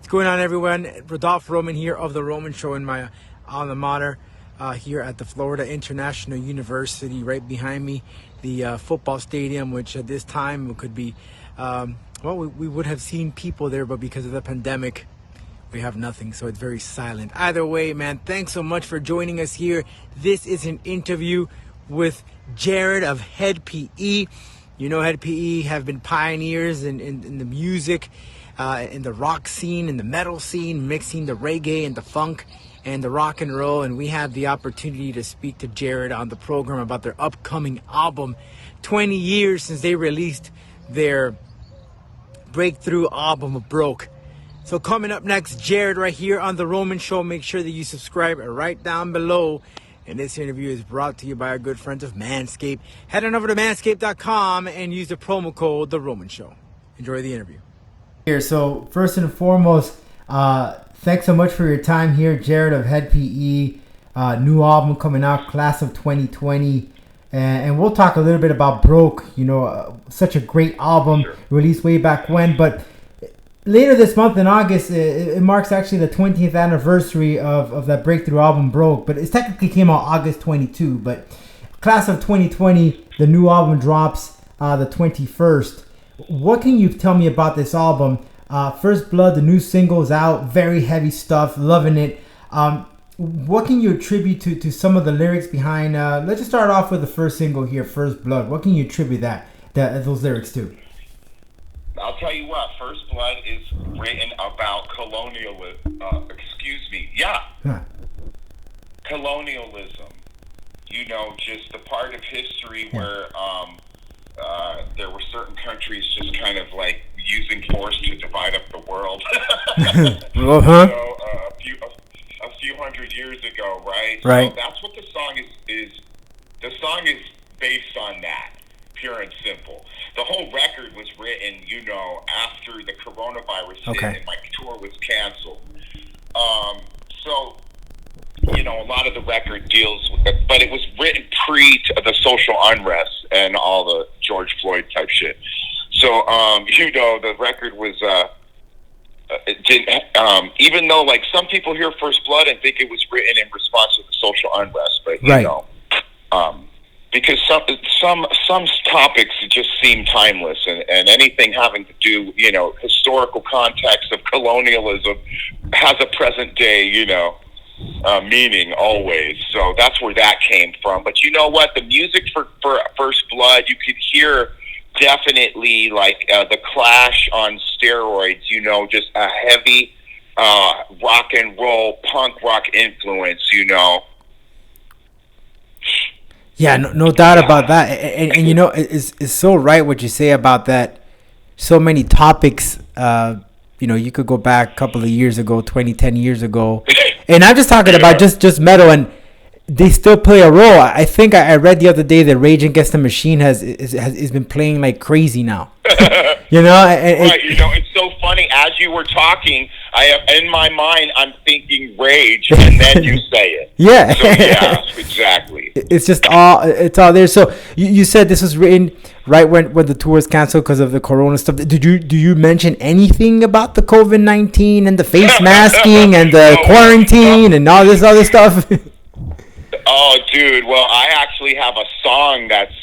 What's going on, everyone? Rodolph Roman here of The Roman Show in my alma mater here at the Florida International University. Right behind me, the football stadium, which at this time could be, we would have seen people there, but because of the pandemic, we have nothing, so it's very silent. Either way, man, thanks so much for joining us here. This is an interview with Jared of HED PE. You know, HED PE have been pioneers in the music, in the rock scene, in the metal scene, mixing the reggae and the funk and the rock and roll. And we had the opportunity to speak to Jared on the program about their upcoming album. 20 years since they released their breakthrough album of Broke. So coming up next, Jared right here on The Roman Show. Make sure that you subscribe right down below. And this interview is brought to you by our good friends of Manscaped. Head on over to manscaped.com and use the promo code The Roman Show. Enjoy the interview. Here, so first and foremost, thanks so much for your time here, Jared of HED PE. New album coming out, class of 2020. And we'll talk a little bit about Broke. You know, such a great album, sure, released way back when. But later this month in August, it marks actually the 20th anniversary of that breakthrough album, Broke. But it technically came out August 22. But class of 2020, the new album drops the 21st. What can you tell me about this album? First Blood, the new single is out. Very heavy stuff. Loving it. What can you attribute to some of the lyrics behind? Let's just start off with the first single here, First Blood. What can you attribute those lyrics to? I'll tell you what. First Blood is written about colonialism. Colonialism. You know, just the part of history where there were certain countries just kind of like using force to divide up the world. Uh-huh. You know, a few hundred years ago, right? Right. So that's what the song is. The song is based on that, pure and simple. The whole record was written, you know, after the coronavirus hit and my tour was canceled. So, you know, a lot of the record deals with it, but it was written pre to the social unrest and all the George Floyd type shit. So, you know, the record was, it didn't, even though like some people hear First Blood and think it was written in response to the social unrest, but you know, because some topics just seem timeless, and anything having to do, you know, historical context of colonialism has a present day, you know, meaning always. So that's where that came from. But you know what? The music for First Blood, you could hear definitely like the Clash on steroids, you know, just a heavy rock and roll, punk rock influence, you know. Yeah, no doubt about that. And you know, it's so right what you say about that. So many topics, you know, you could go back a couple of years ago, 10 years ago. And I'm just talking about just metal, and they still play a role. I think I read the other day that Rage Against the Machine has been playing like crazy now. You know, right? You know, it's so funny. As you were talking, in my mind, I'm thinking Rage, and then you say it. Yeah. So, yeah, exactly. It's just it's all there. So you said this was written right when the tour was canceled because of the corona stuff. Do you mention anything about the COVID-19 and the face masking and the quarantine and all this other stuff? Oh, dude. Well, I actually have a song that's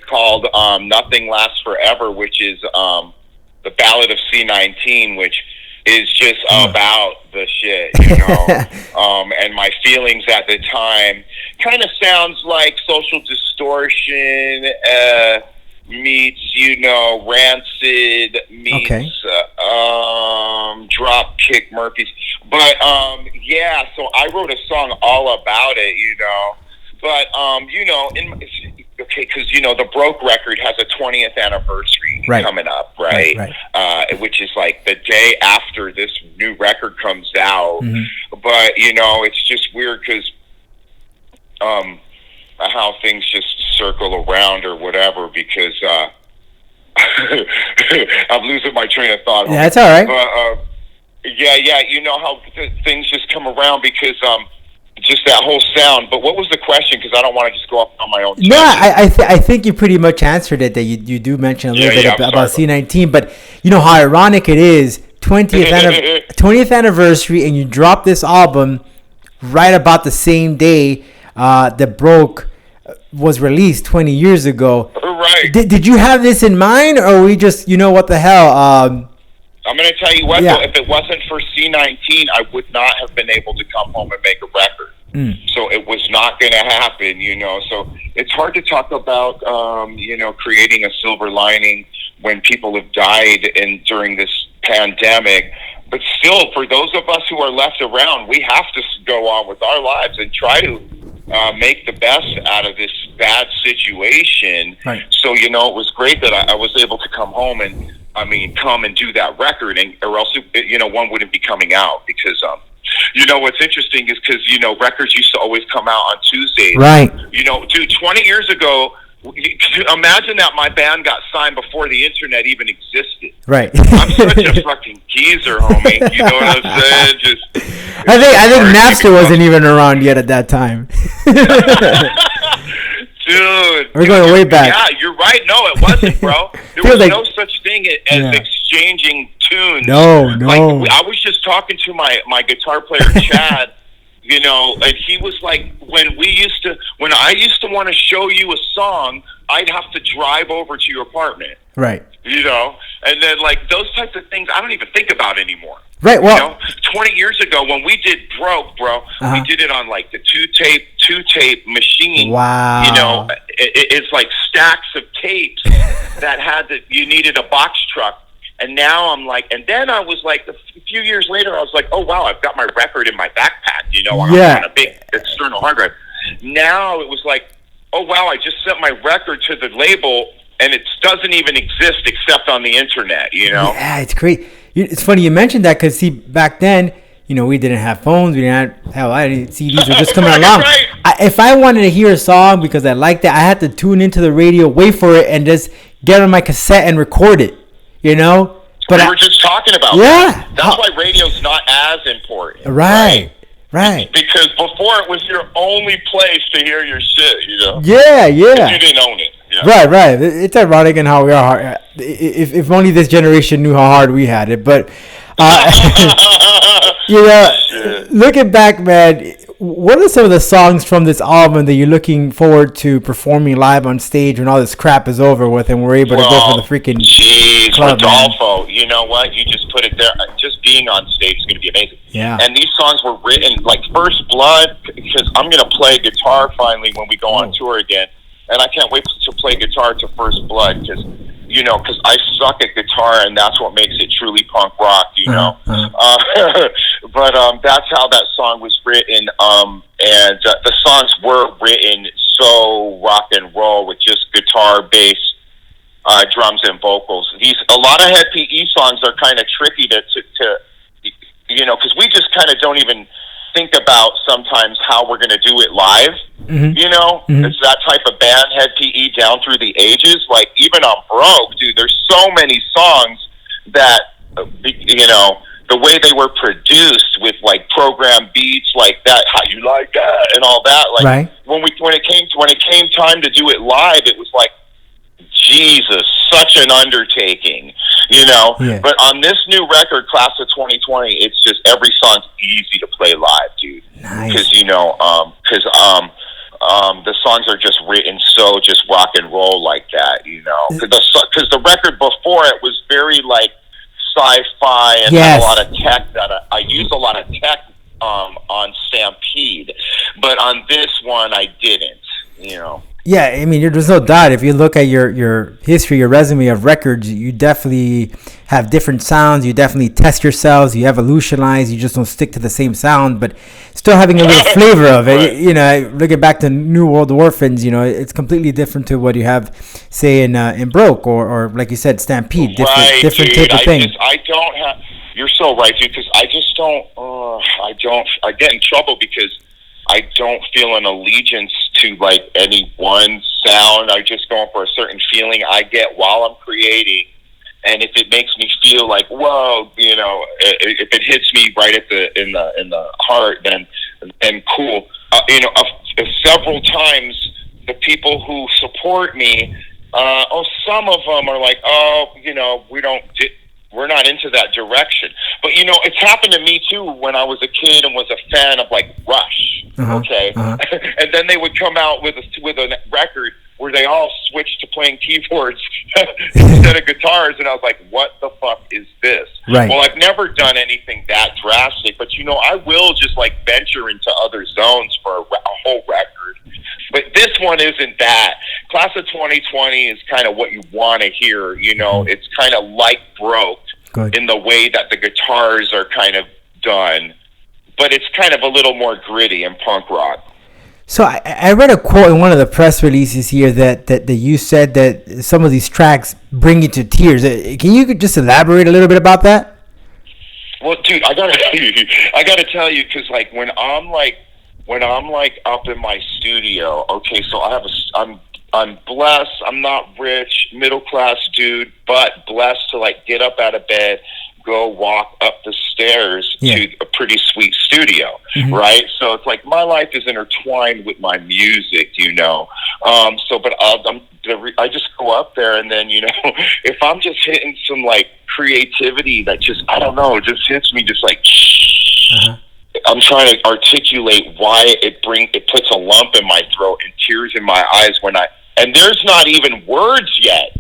called Nothing Lasts Forever, which is the Ballad of C-19, which is just about the shit, you know. And my feelings at the time kind of sounds like Social Distortion meets, you know, Rancid meets Dropkick Murphys. But, yeah, so I wrote a song all about it, you know. But, you know, because, you know, the Broke record has a 20th anniversary coming up, right? Which is like the day after this new record comes out. Mm-hmm. But, you know, it's just weird because how things just circle around or whatever, because I'm losing my train of thought. Yeah, that's all right. But, yeah, you know how things just come around because just that whole sound. But what was the question? Because I don't want to just go off on my own. No, I think you pretty much answered it. That you do mention a little bit about C-19, but you know how ironic it is. 20th anniversary, and you dropped this album right about the same day that Broke was released 20 years ago. Right. Did you have this in mind, or we just, what the hell? I'm going to tell you what, though, if it wasn't for C-19, I would not have been able to come home and make a record. So it was not going to happen, So it's hard to talk about, creating a silver lining when people have died during this pandemic. But still, for those of us who are left around, we have to go on with our lives and try to make the best out of this bad situation. Right. So, it was great that I was able to come home and, come and do that record, or else, one wouldn't be coming out because, what's interesting is because, records used to always come out on Tuesdays. Right. Dude, 20 years ago, imagine that my band got signed before the internet even existed. Right. I'm such a fucking geezer, homie. You know what I'm saying? I think Napster wasn't even around yet at that time. Dude, we're going way back. Yeah, you're right. No, it wasn't, bro. There was no such thing as exchanging tunes. No. I was just talking to my guitar player, Chad, and he was like, when I used to want to show you a song, I'd have to drive over to your apartment. Right. And then those types of things I don't even think about anymore. Right. Well, 20 years ago when we did Broke, bro, we did it on the two tape machine. Wow. It's like stacks of tapes that you needed a box truck. And now and then I was a few years later, I was like, oh wow, I've got my record in my backpack, on a big external hard drive. Now it was like, oh wow, I just sent my record to the label and it doesn't even exist except on the internet, Yeah, it's great. It's funny you mentioned that because, see, back then, we didn't have phones. We didn't have, CDs were just coming along. Right. If I wanted to hear a song because I liked it, I had to tune into the radio, wait for it, and just get on my cassette and record it, But we were just talking about that. That's why radio's not as important. Right. Because before it was your only place to hear your shit, Yeah. If you didn't own it. Yeah. Right. It's ironic in how we are. If only this generation knew how hard we had it. But, looking back, man, what are some of the songs from this album that you're looking forward to performing live on stage when all this crap is over with and we're able to go for the freaking club? Rodolfo, you know what? You just put it there. Just being on stage is going to be amazing. Yeah. And these songs were written First Blood, because I'm going to play guitar finally when we go on tour again. And I can't wait to play guitar to First Blood because I suck at guitar, and that's what makes it truly punk rock, But that's how that song was written. And the songs were written so rock and roll with just guitar, bass, drums, and vocals. A lot of HED songs are kind of tricky to because we just kind of don't even think about sometimes how we're going to do it live. It's that type of band, HED down through the ages. Even on Broke, dude, there's so many songs that the way they were produced with program beats like that, how you like that, and all that. Right. When it came time to do it live, it was like, Jesus, such an undertaking, Yeah. But on this new record, Class of 2020, it's just every song's easy to play live, dude. Nice. Because the songs are just written so just rock and roll like that, Because the record before it was very sci-fi and had a lot of tech that I use a lot of tech on Stampede, but on this one I didn't, Yeah, I mean, there's no doubt. If you look at your history, your resume of records, you definitely have different sounds. You definitely test yourselves. You evolutionize. You just don't stick to the same sound, but still having a little flavor of it. Right. Looking back to New World Orphans, it's completely different to what you have, say, in Broke or like you said, Stampede. Different type of thing. I don't have. You're so right, dude. Because I just don't. I get in trouble because I don't feel an allegiance to any one sound. I'm just going for a certain feeling I get while I'm creating, and if it makes me feel whoa, if it hits me right in the heart, then cool. Several times the people who support me, some of them are we don't. We're not into that direction. But, you know, it's happened to me, too, when I was a kid and was a fan of, like, Rush, okay? And then they would come out with a record where they all switched to playing keyboards instead of guitars, and I was like, what the fuck is this? Right. Well, I've never done anything that drastic, but, you know, I will just, like, venture into other zones for a whole record. But this one isn't that. Class of 2020 is kind of what you want to hear, you know. It's kind of like Broke in the way that the guitars are kind of done, but it's kind of a little more gritty and punk rock. So I read a quote in one of the press releases here that you said that some of these tracks bring you to tears. Can you just elaborate a little bit about that? Well, dude, I gotta tell you, because like when I'm up in my studio, okay, so I'm blessed. I'm not rich, middle class dude, but blessed to like get up out of bed, go walk up the stairs to a pretty sweet studio, right? So it's like my life is intertwined with my music, you know. But I just go up there, and then, you know, if I'm just hitting some like creativity that just, I don't know, just hits me just like. I'm trying to articulate why it puts a lump in my throat and tears in my eyes and there's not even words yet,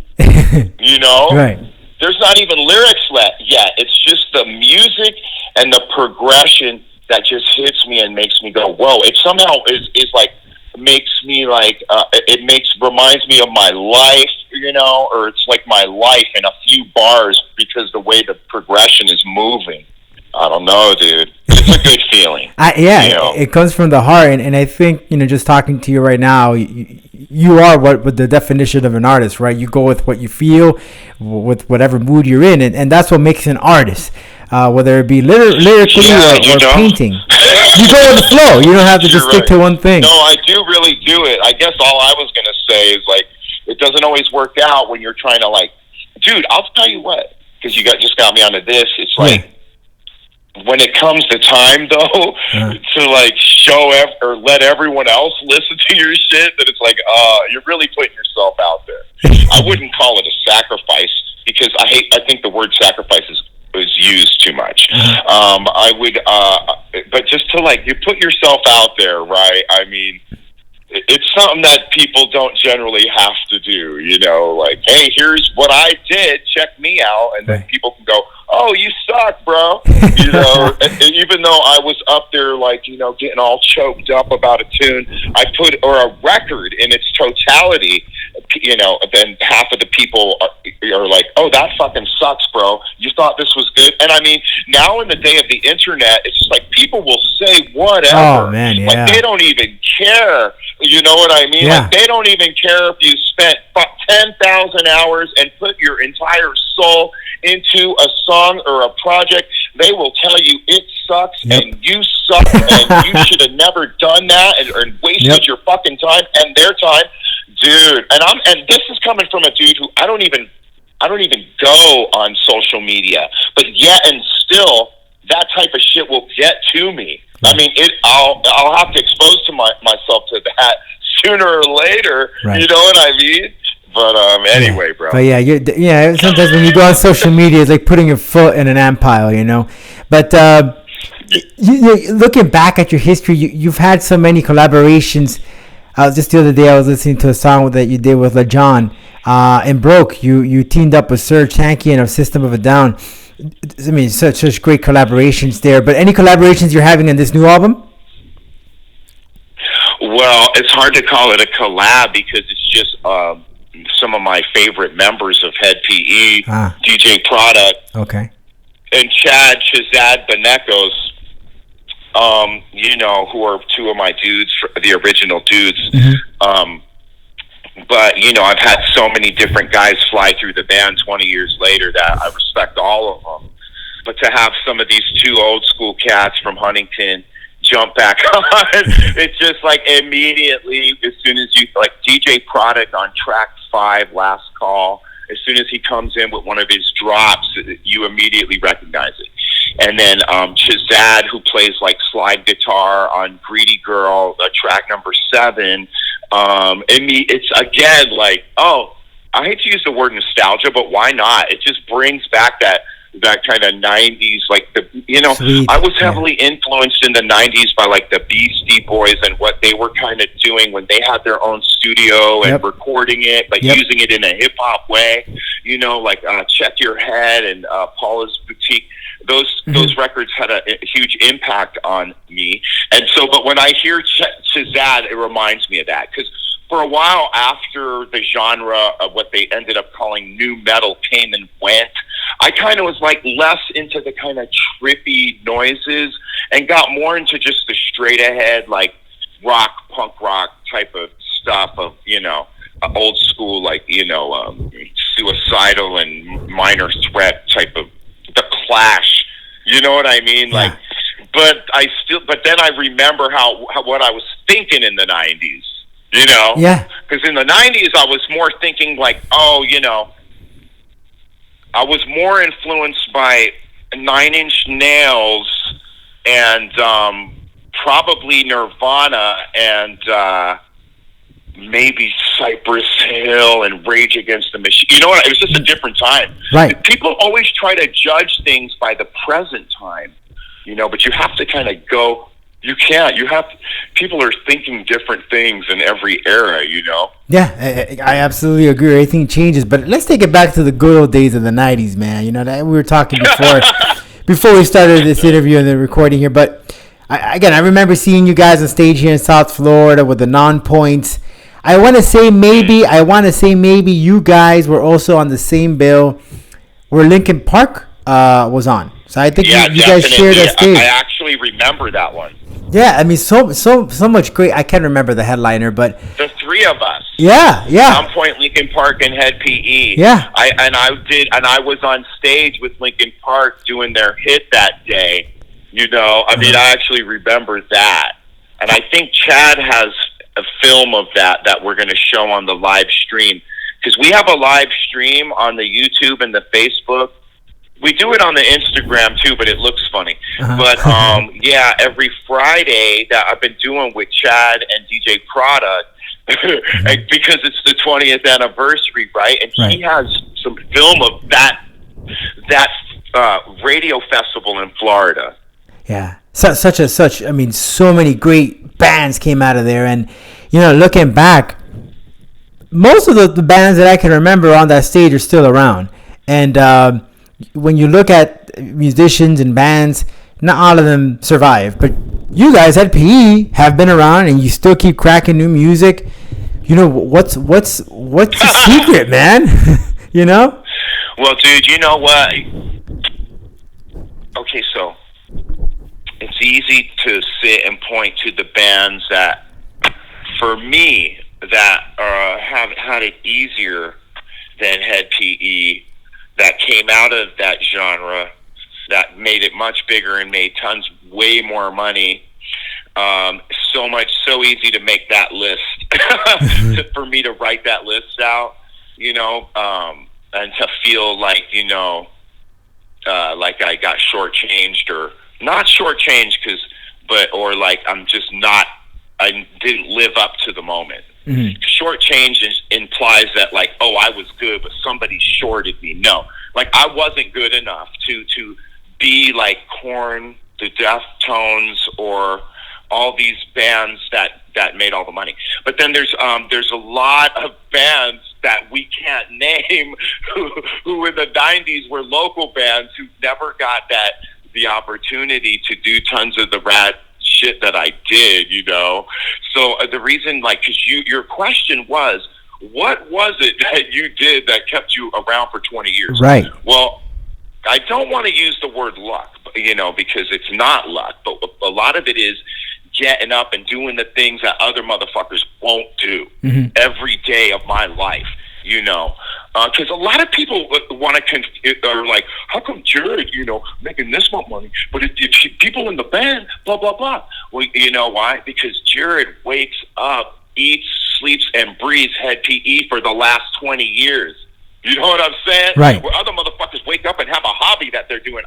you know? Right. There's not even lyrics yet. It's just the music and the progression that just hits me and makes me go, whoa. It somehow is like, makes me like, reminds me of my life, you know, or it's like my life in a few bars because the way the progression is moving. I don't know, dude. It's a good feeling. You know? It comes from the heart, and I think, you know, just talking to you right now, you are what the definition of an artist, right? You go with what you feel, with whatever mood you're in, and that's what makes an artist, whether it be lyrically or painting. You go with the flow. You don't have to just stick to one thing. No, I do really do it. I guess all I was going to say is, like, it doesn't always work out when you're trying to, like, dude, I'll tell you what, because you just got me onto this. It's like, when it comes to time, though, to like show or let everyone else listen to your shit, that it's like, you're really putting yourself out there. I wouldn't call it a sacrifice, because I think the word sacrifice is used too much. I would, but just to like, you put yourself out there, right? I mean, it's something that people don't generally have to do, you know, like, hey, here's what I did, check me out, and then people can go, oh, you suck, bro, you know. and even though I was up there, like, you know, getting all choked up about a tune, or a record in its totality, you know, then half of the people are like, oh, that fucking sucks, bro, you thought this was good? And I mean, now in the day of the internet, it's just like people will say whatever. Oh, man, yeah. Like, they don't even care. You know what I mean? Yeah. Like, they don't even care if you spent 10,000 hours and put your entire soul into a song or a project. They will tell you it sucks and you suck and you should have never done that and wasted your fucking time and their time, dude. And this is coming from a dude who I don't even go on social media, but yet and still that type of shit will get to me. I mean, I'll have to expose myself to that sooner or later. Right. You know what I mean? But anyway, bro. But yeah, sometimes when you go on social media, it's like putting your foot in an ant pile, you know. But looking back at your history, you've had so many collaborations. Just the other day, I was listening to a song that you did with LaJohn. In Broke, you teamed up with Serj Tankian of System of a Down. I mean, such great collaborations there. But any collaborations you're having on this new album? Well, it's hard to call it a collab because it's just some of my favorite members of HED PE, DJ Product, and Chad Shazad Benekos, you know, who are two of my dudes, the original dudes. But, you know, I've had so many different guys fly through the band 20 years later that I respect all of them. But to have some of these two old school cats from Huntington jump back on, it's just like immediately, as soon as you, like DJ Product on track 5, Last Call, as soon as he comes in with one of his drops, you immediately recognize it. And then Shazad, who plays like slide guitar on Greedy Girl, track number 7, it's again like, oh, I hate to use the word nostalgia, but why not? It just brings back that that kind of 90s, like Sweet. I was heavily influenced in the 90s by like the Beastie Boys and what they were kind of doing when they had their own studio and recording it, but using it in a hip hop way, like Check Your Head and Paula's Boutique. Those records had a huge impact on me. And so, but when I hear Shazad, it reminds me of that, because for a while after the genre of what they ended up calling nu metal came and went, I kind of was like less into the kind of trippy noises and got more into just the straight ahead, like rock, punk rock type of stuff of, old school, like, Suicidal and Minor Threat type of the Clash. You know what I mean? Yeah. Like, but then I remember how what I was thinking in the 90s. Yeah. Because in the 90s, I was more thinking like, I was more influenced by Nine Inch Nails and probably Nirvana and maybe Cypress Hill and Rage Against the Machine. You know what? It was just a different time. Right. People always try to judge things by the present time, but you have to kind of go. You can't. People are thinking different things in every era, Yeah, I absolutely agree. Everything changes. But let's take it back to the good old days of the 90s, man. That we were talking before we started this interview and the recording here. But I remember seeing you guys on stage here in South Florida with the Non-Points. I want to say maybe you guys were also on the same bill where Linkin Park was on. So I think you guys shared a stage. I actually remember that one. Yeah, I mean, so much great. I can't remember the headliner, but the three of us. Yeah. On Point, Linkin Park, and Head PE. Yeah. I was on stage with Linkin Park doing their hit that day. I mean, I actually remember that, and I think Chad has a film of that we're going to show on the live stream, because we have a live stream on the YouTube and the Facebook. We do it on the Instagram too, but it looks funny. But every Friday that I've been doing with Chad and DJ Product, because it's the 20th anniversary, right? And he has some film of that radio festival in Florida. Yeah, I mean, so many great bands came out of there, and looking back, most of the bands that I can remember on that stage are still around, and when you look at musicians and bands, not all of them survive, but you guys at PE have been around and you still keep cracking new music. What's the secret, man? Well, dude, you know what? Okay, so it's easy to sit and point to the bands that, for me, that have had it easier than Head PE, that came out of that genre, that made it much bigger and made way more money. So easy to make that list, for me to write that list out, and to feel like, like I got shortchanged, or not shortchanged, or like I didn't live up to the moment. Mm-hmm. Shortchange implies that, like, I was good, but somebody shorted me. No, like, I wasn't good enough to be like Korn, the Deftones, or all these bands that made all the money. But then there's a lot of bands that we can't name who in the 90s were local bands who never got the opportunity to do tons of the rad shit that I did, So the reason, like, because your question was, what was it that you did that kept you around for 20 years? Right. Well, I don't want to use the word luck, because it's not luck, but a lot of it is getting up and doing the things that other motherfuckers won't do every day of my life, because a lot of people want to are like, how come Jared, making this much money, but if people in the band, blah, blah, blah. Well, you know why? Because Jared wakes up, eats, sleeps, and breathes Head PE for the last 20 years. You know what I'm saying? Right. Where other motherfuckers wake up and have a hobby that they're doing.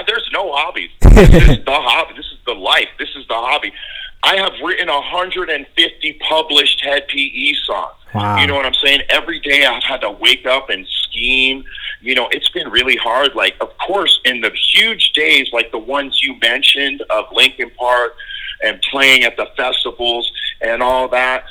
There's no hobbies. This is the hobby. This is the life. This is the hobby. I have written 150 published Head PE songs. Wow. You know what I'm saying? Every day I've had to wake up and scheme it's been really hard. Like, of course, in the huge days like the ones you mentioned of Lincoln Park and playing at the festivals and all that,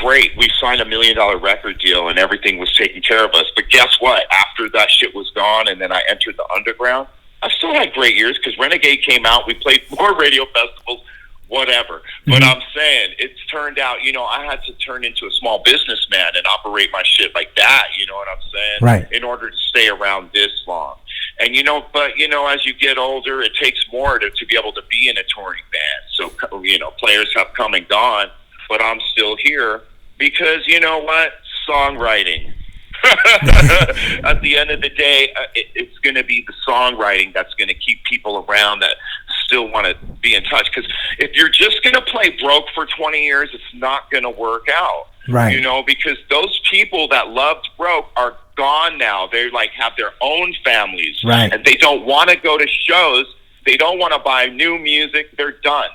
great. We signed $1 million record deal and everything was taken care of us. But guess what? After that shit was gone and then I entered the underground, I still had great years because Renegade came out. We played more radio festivals, whatever. But I'm saying it's turned out, I had to turn into a small businessman and operate my shit like that. You know what I'm saying? Right. In order to stay around this long. And, but, as you get older, it takes more to be able to be in a touring band. So, players have come and gone, but I'm still here because, you know what? Songwriting. At the end of the day, it's going to be the songwriting that's going to keep people around that still want to be in touch. Because if you're just going to play broke for 20 years, it's not going to work out. Right. Because those people that loved broke are gone now. They have their own families. Right. And they don't want to go to shows. They don't want to buy new music. They're done.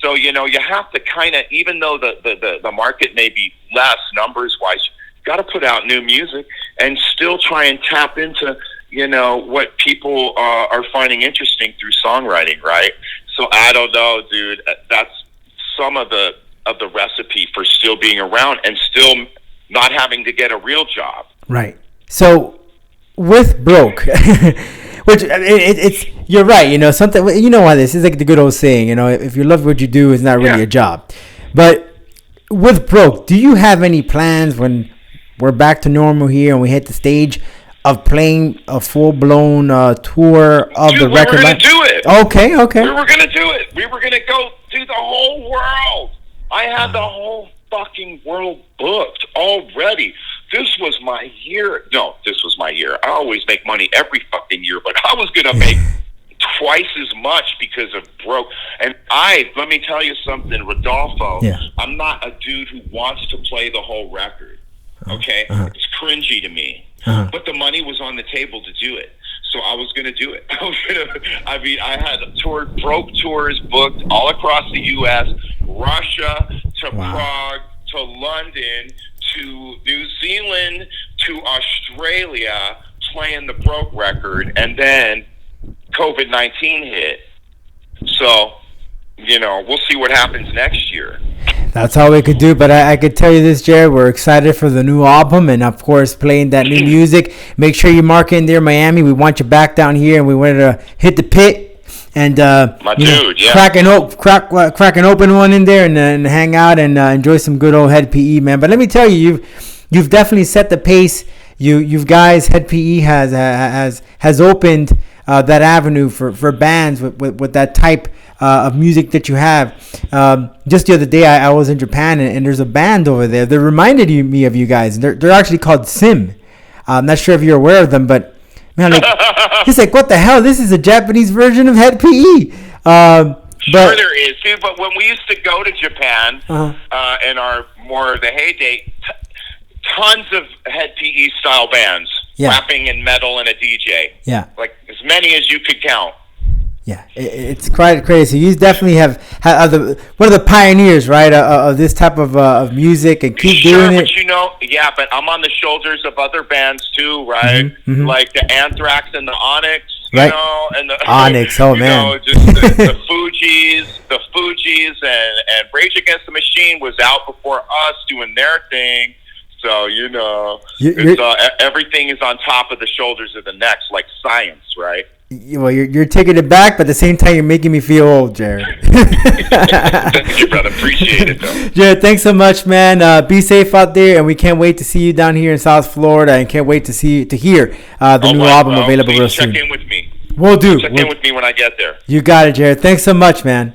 So, you have to kind of, even though the market may be less numbers-wise, got to put out new music and still try and tap into what people are finding interesting through songwriting, right? So I don't know, dude. That's some of the recipe for still being around and still not having to get a real job. Right. So with broke, which it's you're right. Something. Why this is like the good old saying. If you love what you do, it's not really a job. But with broke, do you have any plans when we're back to normal here and we hit the stage of playing a full-blown tour of the record? We were going to do it. Okay. We were going to do it. We were going to go do the whole world. I had the whole fucking world booked already. This was my year. No, this was my year. I always make money every fucking year, but I was going to make twice as much because of broke. And let me tell you something, Rodolfo. Yeah. I'm not a dude who wants to play the whole record. Okay? It's cringy to me. But the money was on the table to do it. So I was going to do it. I had broke tours booked all across the U.S., Russia to Prague to London to New Zealand to Australia, playing the broke record. And then COVID-19 hit. So, we'll see what happens next year. That's all we could do, but I could tell you this, Jared, we're excited for the new album and, of course, playing that new music. Make sure you mark in there, Miami. We want you back down here, and we wanted to hit the pit and crack an open one in there and hang out and enjoy some good old HED PE, man. But let me tell you, you've definitely set the pace. You guys, HED PE has opened that avenue for bands with that type of music that you have. Just the other day, I was in Japan, and there's a band over there that reminded me of you guys. They're actually called Sim. I'm not sure if you're aware of them, but man, he's like, what the hell? This is a Japanese version of HED PE. Sure there is, dude. But when we used to go to Japan in our more the heyday, tons of HED PE style bands, rapping and metal and a DJ. Yeah, like as many as you could count. Yeah, it's quite crazy. You definitely have one of the pioneers, right, of this type of music, and keep doing it. But but I'm on the shoulders of other bands too, right? Like the Anthrax and the Onyx, and the Onyx. Oh man, just the Fugees, and Rage Against the Machine was out before us doing their thing. So everything is on top of the shoulders of the necks, like science, right? Well, you're taking it back, but at the same time, you're making me feel old, Jared. Thank you, brother. Appreciate it, though. Jared, thanks so much, man. Be safe out there, and we can't wait to see you down here in South Florida, and can't wait to hear the new album available real soon. Check in with me. We'll do. Check in with me when I get there. You got it, Jared. Thanks so much, man.